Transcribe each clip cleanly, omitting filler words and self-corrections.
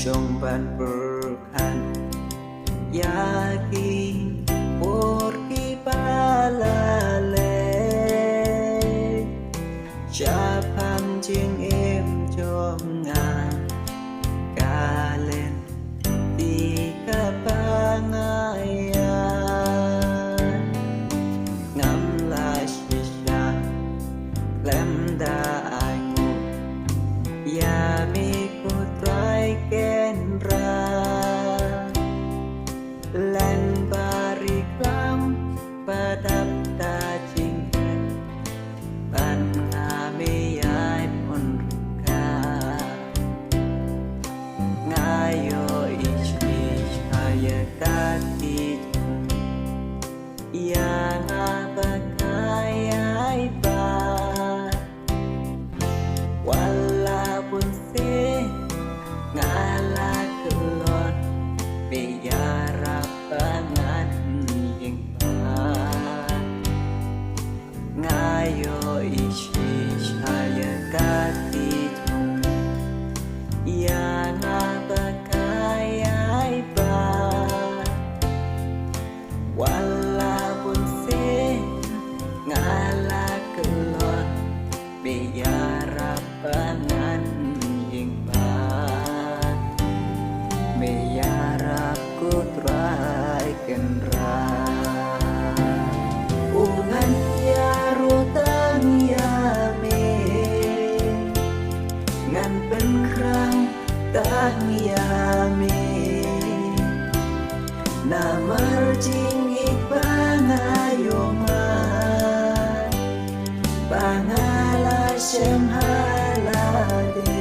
trong ban berkan yaki porki palale Japan ching em trong ngàn ca lên đi ca ba ngày ngắm lại shisha lem da ai ngủ ya mi cô trai ken ra len bari klam padap ta ching ban ngami ai pon ka ngayo ichi chaya kati ya ngabakai ai ba walaupun se ngala kelon biar banget yang ngayo ishi saya kati yang ngabakai ai ba walaupun se ngala kelon biar banget yang biar aku try kendra ungan ya rutang ya me ngan pen krang tang ya me namar jing ipangayoma pangala shem halade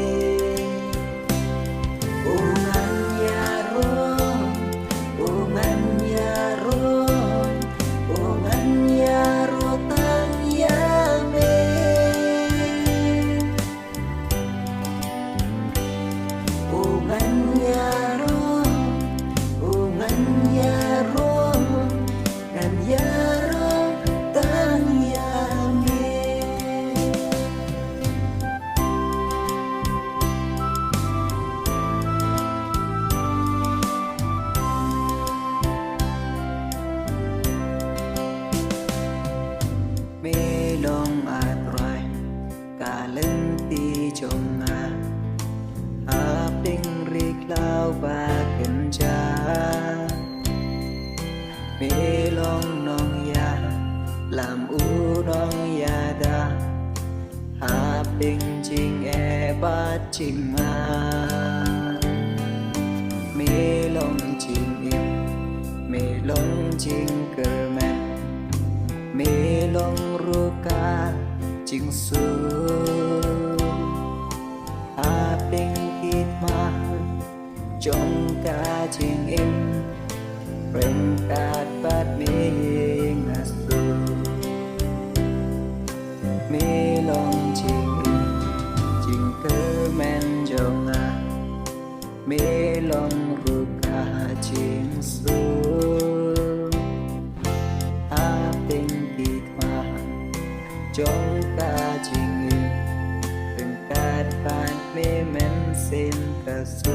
long atrai cả lên ti trong ngà áp đinh ri clau ba kinh cha mê long nong ya làm u nong ya da áp đinh chinh e ba chinh ma mê long chinh im mê long chinh cơ men mê long ruka ching su a ping kit ma trong ca ching im rem kat bat me ngasu mê long ching im ching cơ men jong a mê long ruka ching su trong ca ching từng cát pan mê men sen ca su